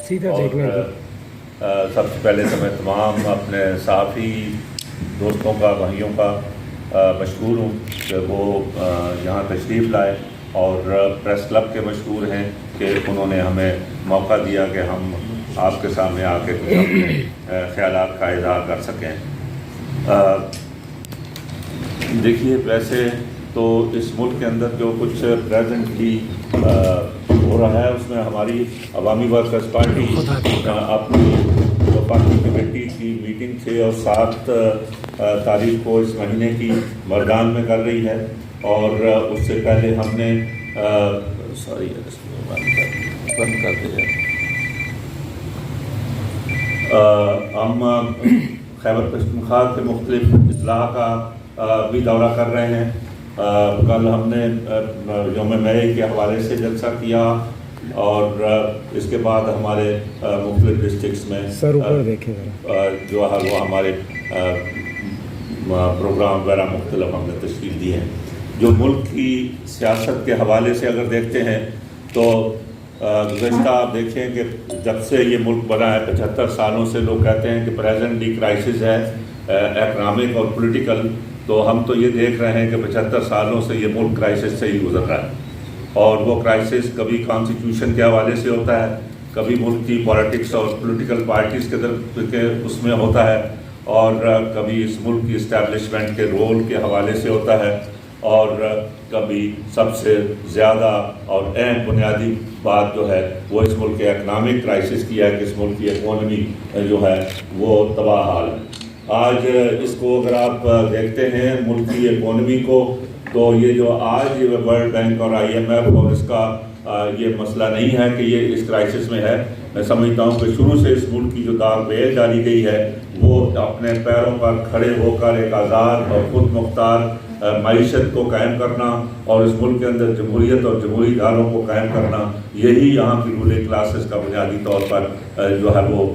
سب سے پہلے تو میں تمام اپنے صحافی دوستوں کا بھائیوں کا مشکور ہوں کہ وہ یہاں تشریف لائے، اور پریس کلب کے مشکور ہیں کہ انہوں نے ہمیں موقع دیا کہ ہم آپ کے سامنے آ کے کچھ اپنے خیالات کا اظہار کر سکیں۔ دیکھیے، ویسے تو اس ملک کے اندر جو کچھ پریزنٹلی ہو رہا ہے اس میں ہماری عوامی ورکرز پارٹی اپنی وفاقی کمیٹی کی میٹنگ 6 اور 7 تاریخ کو اس مہینے کی مردان میں کر رہی ہے، اور اس سے پہلے ہم نے بند کر دیا، ہم خیبر پختونخوا کے مختلف اضلاع کا بھی دورہ کر رہے ہیں۔ کل ہم نے یوم مئی کے حوالے سے جلسہ کیا، اور اس کے بعد ہمارے مختلف ڈسٹرکٹس میں جو ہے وہ ہمارے پروگرام وغیرہ مختلف ہم نے تشکیل دی ہیں۔ جو ملک کی سیاست کے حوالے سے اگر دیکھتے ہیں تو گزشتہ آپ دیکھیں کہ جب سے یہ ملک بنا ہے 75 سالوں سے لوگ کہتے ہیں کہ پریزنٹلی کرائسس ہے اکنامک اور پولیٹیکل، تو ہم تو یہ دیکھ رہے ہیں کہ 75 سالوں سے یہ ملک کرائسس سے ہی گزر رہا ہے، اور وہ کرائسس کبھی کانسٹیٹیوشن کے حوالے سے ہوتا ہے، کبھی ملک کی پالیٹکس اور پولیٹیکل پارٹیز کے اس میں ہوتا ہے، اور کبھی اس ملک کی اسٹیبلشمنٹ کے رول کے حوالے سے ہوتا ہے، اور کبھی سب سے زیادہ اور اہم بنیادی بات جو ہے وہ اس ملک کے اکنامک کرائسس کی ہے کہ اس ملک کی اکانومی جو ہے وہ تباہ حال ہے۔ آج اس کو اگر آپ دیکھتے ہیں ملک کی اکانومی کو، تو یہ جو آج ورلڈ بینک اور IMF اور اس کا یہ مسئلہ نہیں ہے کہ یہ اس کرائسس میں ہے۔ میں سمجھتا ہوں کہ شروع سے اس ملک کی جو داغ بیل ڈالی گئی ہے وہ اپنے پیروں پر کھڑے ہو کر ایک آزاد اور خود مختار معیشت کو قائم کرنا، اور اس ملک کے اندر جمہوریت اور جمہوری اداروں کو قائم کرنا، یہی یہاں کی رولنگ کلاسز کا بنیادی طور پر جو ہے وہ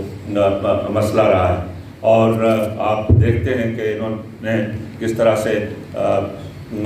مسئلہ رہا ہے۔ اور آپ دیکھتے ہیں کہ انہوں نے کس طرح سے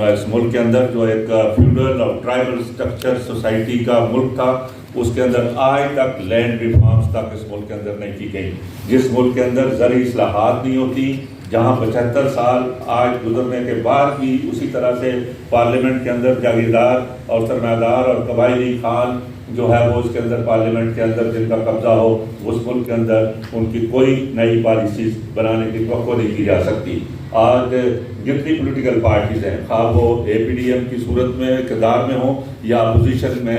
اس ملک کے اندر جو ایک فیوڈل اور ٹرائبل سٹرکچر سوسائٹی کا ملک تھا، اس کے اندر آج تک لینڈ ریفارمز تک اس ملک کے اندر نہیں کی گئی۔ جس ملک کے اندر زرعی اصلاحات نہیں ہوتی، جہاں 75 سال آج گزرنے کے بعد بھی اسی طرح سے پارلیمنٹ کے اندر جاگیردار اور سرمایہ دار اور قبائلی خان جو ہے وہ اس کے اندر پارلیمنٹ کے اندر جن کا قبضہ ہو، اس ملک کے اندر ان کی کوئی نئی پالیسیز بنانے کی توقع نہیں کی جا سکتی۔ آج جتنی پولیٹیکل پارٹیز ہیں، خواہ وہ APDM کی صورت میں اقتدار میں ہوں یا اپوزیشن میں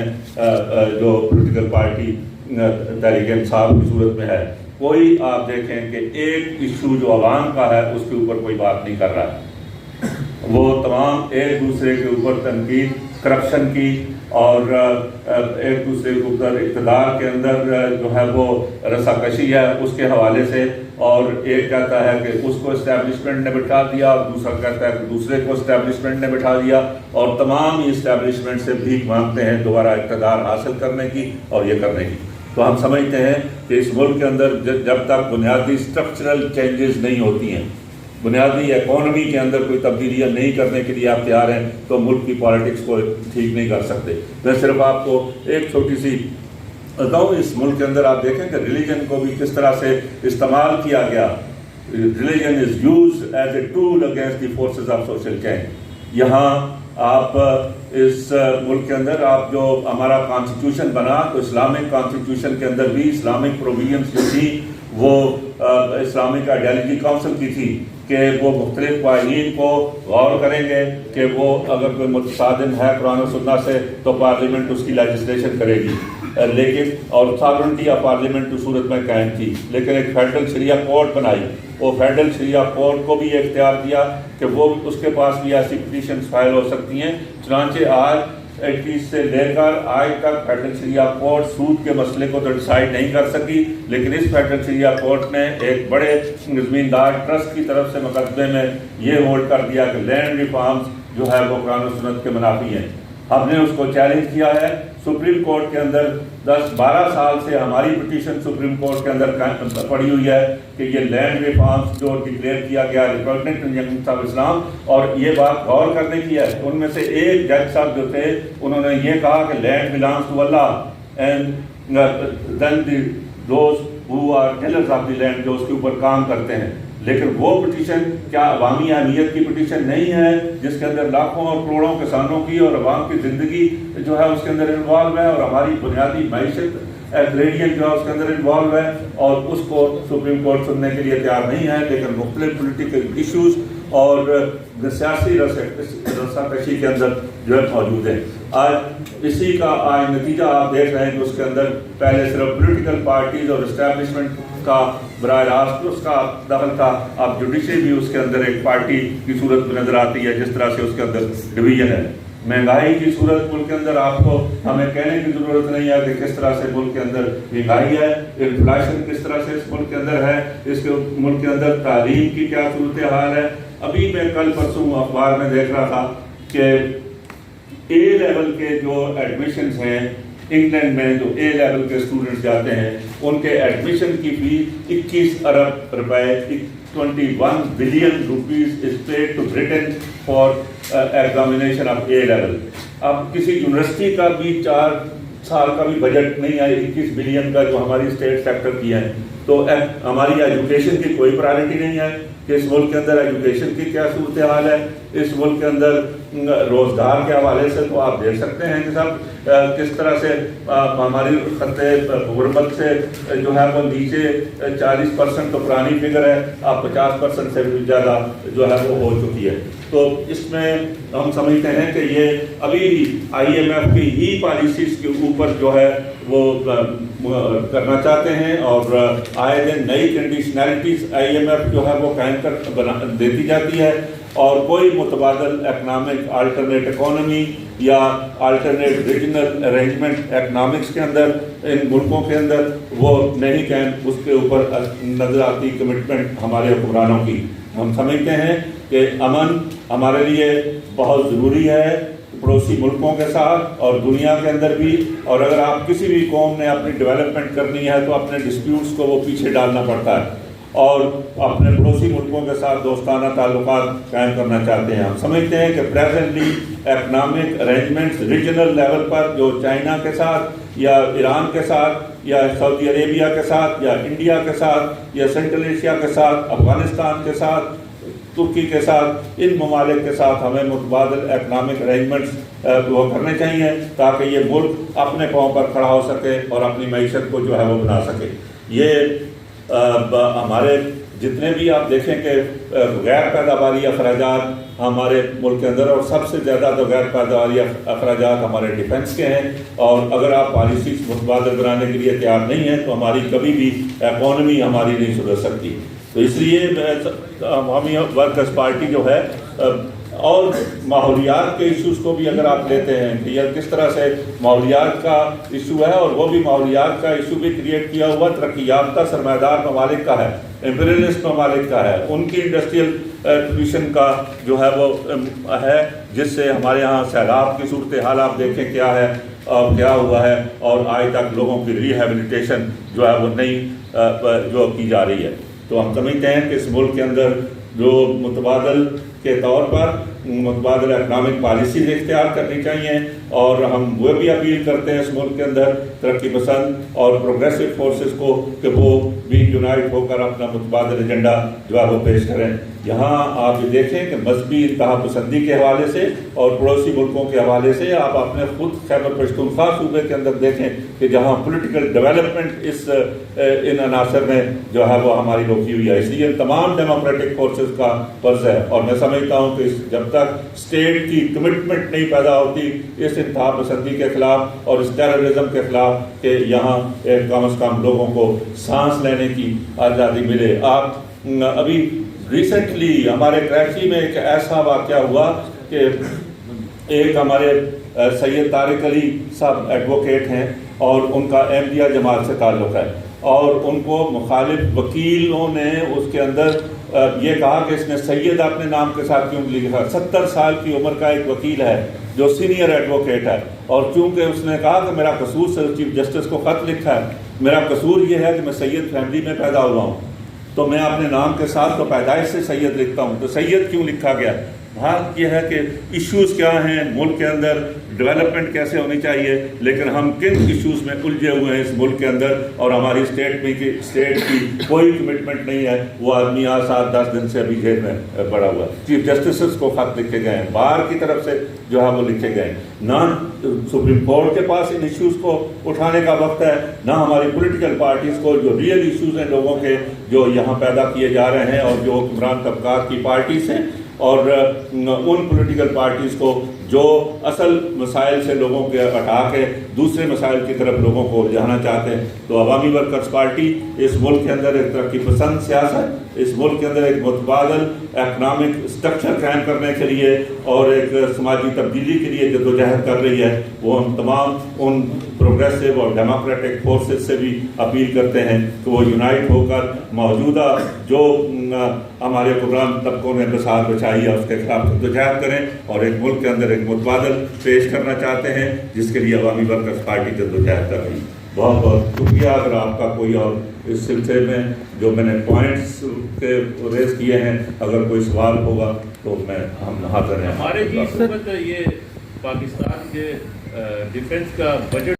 جو پولیٹیکل پارٹی تحریک انصاف کی صورت میں ہے، کوئی آپ دیکھیں کہ ایک ایشو جو عوام کا ہے اس کے اوپر کوئی بات نہیں کر رہا ہے۔ وہ تمام ایک دوسرے کے اوپر تنقید، کرپشن کی، اور ایک دوسرے کے اوپر اقتدار کے اندر جو ہے وہ رساکشی ہے اس کے حوالے سے، اور ایک کہتا ہے کہ اس کو اسٹیبلشمنٹ نے بٹھا دیا، اور دوسرا کہتا ہے کہ دوسرے کو اسٹیبلشمنٹ نے بٹھا دیا، اور تمام ہی اسٹیبلشمنٹ سے بھیک مانگتے ہیں دوبارہ اقتدار حاصل کرنے کی اور یہ کرنے کی۔ تو ہم سمجھتے ہیں کہ اس ملک کے اندر جب تک بنیادی اسٹرکچرل چینجز نہیں ہوتی ہیں، بنیادی اکانومی کے اندر کوئی تبدیلیاں نہیں کرنے کے لیے آپ تیار ہیں، تو ملک کی پالیٹکس کو ٹھیک نہیں کر سکتے۔ میں صرف آپ کو ایک چھوٹی سی بتاؤں، اس ملک کے اندر آپ دیکھیں کہ ریلیجن کو بھی کس طرح سے استعمال کیا گیا۔ Religion is used as a tool against the forces of social change. یہاں آپ اس ملک کے اندر آپ جو ہمارا کانسٹیٹیوشن بنا، تو اسلامک کانسٹیٹیوشن کے اندر بھی اسلامک پروویژنس جو تھی وہ اسلامک آئیڈیالوجی کونسل کی تھی کہ وہ مختلف قوانین کو غور کریں گے کہ وہ اگر کوئی متصادم ہے قرآن و سنت سے تو پارلیمنٹ اس کی لیجسلیشن کرے گی، لیکن اور ساورنٹی آف پارلیمنٹ کی صورت میں قائم تھی، لیکن ایک فیڈرل شریعہ کورٹ بنائی، وہ فیڈرل شریعہ کورٹ کو بھی اختیار دیا کہ وہ اس کے پاس بھی ایسی پٹیشنز فائل ہو سکتی ہیں۔ چنانچہ آج 21 سے لے کر آج تک فیڈرل شریعہ کورٹ سود کے مسئلے کو تو ڈیسائیڈ نہیں کر سکی، لیکن اس فیڈرل شریعہ کورٹ نے ایک بڑے زمیندار ٹرسٹ کی طرف سے مقدمے میں یہ ہولڈ کر دیا کہ لینڈ ریفارمز جو ہے وہ قرآن و سنت کے منافی ہیں۔ ہم نے اس کو چیلنج کیا ہے، سپریم کورٹ کے اندر 10-12 سال سے ہماری پٹیشن سپریم کورٹ کے اندر پڑی ہوئی ہے کہ یہ لینڈ ریفارمز جو ڈکلیئر کیا گیا ریپبلکنٹ کنونشن آف اسلام، اور یہ بات غور کرنے کی ہے۔ ان میں سے ایک جج صاحب جو تھے انہوں نے یہ کہا کہ land belongs to Allah, and then those who are tillers of the land, جو اس کے اوپر کام کرتے ہیں. لیکن وہ پٹیشن کیا عوامی اہمیت کی پٹیشن نہیں ہے جس کے اندر لاکھوں اور کروڑوں کسانوں کی اور عوام کی زندگی جو ہے اس کے اندر انوالو ہے، اور ہماری بنیادی معیشت ایگریرین جو ہے اس کے اندر انوالو ہے، اور اس کو سپریم کورٹ سننے کے لیے تیار نہیں ہے. لیکن مختلف پولیٹیکل ایشوز اور سیاسی رسا کشی کے اندر جو ہے موجود ہے. آج اسی کا نتیجہ آپ دیکھ رہے ہیں کہ اس کے اندر پہلے صرف پولیٹیکل پارٹیز اور اسٹیبلشمنٹ کا براہ راست اس کا دخل تھا، اب جوڈیشری بھی اس کے اندر ایک پارٹی کی صورت میں نظر آتی ہے، جس طرح سے اس کے اندر ڈویژن ہے. مہنگائی کی صورت ملک کے اندر آپ کو ہمیں کہنے کی ضرورت نہیں ہے کہ کس طرح سے ملک کے اندر مہنگائی ہے، انفلیشن کس طرح سے اس ملک کے اندر ہے، اس کے ملک کے اندر تعلیم کی کیا صورتحال ہے. ابھی میں کل پرسوں اخبار میں دیکھ رہا تھا کہ اے لیول کے جو ایڈمیشنز ہیں انگلینڈ میں، جو اے لیول کے اسٹوڈنٹس جاتے ہیں ان کے ایڈمیشن کی فیس 21 ارب روپے 21 billion rupees is paid to Britain for examination of A level. اب کسی یونیورسٹی کا بھی 4 سال کا بھی بجٹ نہیں ہے 21 بلین کا جو ہماری اسٹیٹ سیکٹر کی ہے. تو ہماری ایجوکیشن کی کوئی پرائرٹی نہیں ہے کہ اس ملک کے اندر ایجوکیشن کی کیا صورتحال ہے. اس ملک کے اندر روزگار کے حوالے سے تو آپ دیکھ سکتے ہیں کہ صاحب کس طرح سے ہماری خطے غربت سے جو ہے وہ نیچے 40% تو پرانی فگر ہے، اب 50% سے بھی زیادہ جو ہے وہ ہو چکی ہے. تو اس میں ہم سمجھتے ہیں کہ یہ ابھی بھی IMF کی ہی پالیسیز کے اوپر جو ہے وہ کرنا چاہتے ہیں، اور آئے دن نئی کنڈیشنلٹیز IMF جو ہے وہ قائم کر دیتی جاتی ہے، اور کوئی متبادل اکنامک آلٹرنیٹ اکانومی یا آلٹرنیٹ ریجنل ارینجمنٹ اکنامکس کے اندر ان ملکوں کے اندر وہ نہیں قائم، اس کے اوپر نظر آتی کمٹمنٹ ہمارے حکمرانوں کی. ہم سمجھتے ہیں کہ امن ہمارے لیے بہت ضروری ہے پڑوسی ملکوں کے ساتھ اور دنیا کے اندر بھی، اور اگر آپ کسی بھی قوم نے اپنی ڈیولپمنٹ کرنی ہے تو اپنے ڈسپیوٹس کو وہ پیچھے ڈالنا پڑتا ہے اور اپنے پڑوسی ملکوں کے ساتھ دوستانہ تعلقات قائم کرنا چاہتے ہیں. ہم سمجھتے ہیں کہ presently economic arrangements regional level پر جو چائنا کے ساتھ یا ایران کے ساتھ یا سعودی عربیہ کے ساتھ یا انڈیا کے ساتھ یا سینٹرل ایشیا کے ساتھ، افغانستان کے ساتھ، ترکی کے ساتھ، ان ممالک کے ساتھ ہمیں متبادل اکنامک ارینجمنٹس وہ کرنے چاہیے تاکہ یہ ملک اپنے پاؤں پر کھڑا ہو سکے اور اپنی معیشت کو جو ہے وہ بنا سکے. یہ ہمارے جتنے بھی آپ دیکھیں کہ غیر پیداواری اخراجات ہمارے ملک کے اندر، اور سب سے زیادہ تو غیر پیداواری اخراجات ہمارے ڈیفنس کے ہیں، اور اگر آپ پالیسیز متبادل بنانے کے لیے تیار نہیں ہیں تو ہماری کبھی بھی اکانومی ہماری نہیں سدھر سکتی. تو اس لیے عوامی ورکرز پارٹی جو ہے، اور ماحولیات کے ایشوز کو بھی اگر آپ لیتے ہیں کہ یہ کس طرح سے ماحولیات کا ایشو ہے، اور وہ بھی ماحولیات کا ایشو بھی کریٹ کیا ہوا ترقی یافتہ سرمایہ دار ممالک کا ہے، امپیریلسٹ ممالک کا ہے، ان کی انڈسٹریل پولیوشن کا جو ہے وہ ہے، جس سے ہمارے ہاں سیلاب کی صورتحال آپ دیکھیں کیا ہے اور کیا ہوا ہے، اور آج تک لوگوں کی ریہیبلیٹیشن جو ہے وہ نہیں جو کی جا رہی ہے. تو ہم سمجھتے ہیں کہ اس ملک کے اندر جو متبادل کے طور پر متبادل اکنامک پالیسیز اختیار کرنی چاہیے، اور ہم وہ بھی اپیل کرتے ہیں اس ملک کے اندر ترقی پسند اور پروگریسو فورسز کو کہ وہ بھی یونائٹ ہو کر اپنا متبادل ایجنڈا جو ہے وہ پیش کریں. یہاں آپ یہ دیکھیں کہ مذہبی انتہا پسندی کے حوالے سے اور پڑوسی ملکوں کے حوالے سے آپ اپنے خود خیبر پختونخوا صوبے کے اندر دیکھیں کہ جہاں پولیٹیکل ڈیولپمنٹ ان عناصر میں جو ہے وہ ہماری روکی ہوئی ہے. اس لیے تمام ڈیموکریٹک فورسز کا فرض ہے، اور میں سمجھتا ہوں کہ جب تک اسٹیٹ کی کمٹمنٹ نہیں پیدا ہوتی اس انتہا پسندی کے خلاف اور اس ٹیررزم کے خلاف کہ یہاں کم از کم لوگوں کو سانس لینے کی آزادی ملے. آپ ابھی ریسنٹلی ہمارے کراچی میں ایک ایسا واقعہ ہوا کہ ایک ہمارے سید طارق علی صاحب ایڈوکیٹ ہیں اور ان کا احمدیہ جماعت سے تعلق ہے، اور ان کو مخالف وکیلوں نے اس کے اندر یہ کہا کہ اس نے سید اپنے نام کے ساتھ کیوں لکھا. 70 سال کی عمر کا ایک وکیل ہے جو سینئر ایڈوکیٹ ہے، اور چونکہ اس نے کہا کہ میرا قصور سے چیف جسٹس کو خط لکھا ہے، میرا قصور یہ ہے کہ میں سید فیملی میں پیدا ہوا ہوں، تو میں اپنے نام کے ساتھ تو پیدائش سے سید لکھتا ہوں، تو سید کیوں لکھا گیا؟ بات یہ ہے کہ ایشوز کیا ہیں ملک کے اندر، ڈیولپمنٹ کیسے ہونی چاہیے، لیکن ہم کن ایشوز میں الجھے ہوئے ہیں اس ملک کے اندر، اور ہماری اسٹیٹ کی کوئی کمٹمنٹ نہیں ہے۔ وہ آدمی 7-10 دن سے ابھی جیل میں پڑا ہوا ہے۔ چیف جسٹسز کو خط لکھے گئے ہیں، بار کی طرف سے جو ہے وہ لکھے گئے ہیں۔ نہ سپریم کورٹ کے پاس ان ایشوز کو اٹھانے کا وقت ہے، نہ ہماری پولیٹیکل پارٹیز کو جو ریئل ایشوز ہیں لوگوں کے جو یہاں پیدا کیے جا رہے ہیں، اور جو حکمران طبقات کی پارٹیز ہیں، اور ان پولیٹیکل پارٹیز کو جو اصل مسائل سے لوگوں کے ہٹا کے دوسرے مسائل کی طرف لوگوں کو جانا چاہتے ہیں۔ تو عوامی ورکرز پارٹی اس ملک کے اندر ایک ترقی پسند سیاست، اس ملک کے اندر ایک متبادل اکنامک اسٹرکچر قائم کرنے کے لیے اور ایک سماجی تبدیلی کے لیے جدوجہد کر رہی ہے۔ وہ ہم تمام ان پروگریسو اور ڈیموکریٹک فورسز سے بھی اپیل کرتے ہیں کہ وہ یونائٹ ہو کر موجودہ جو ہمارے حکمران طبقوں نے بساط بچائی ہے اس کے خلاف جدوجہد کریں، اور ایک ملک کے اندر ایک متبادل پیش کرنا چاہتے ہیں جس کے لیے عوامی ورکرز پارٹی جدوجہد کر رہی ہے۔ بہت بہت شکریہ۔ اگر آپ کا کوئی اور اس سلسلے میں جو میں نے پوائنٹس کے ریز کیے ہیں اگر کوئی سوال ہوگا تو ہم حاضر ہیں۔ ہمارے جی اس وقت یہ پاکستان کے ڈیفنس کا بجٹ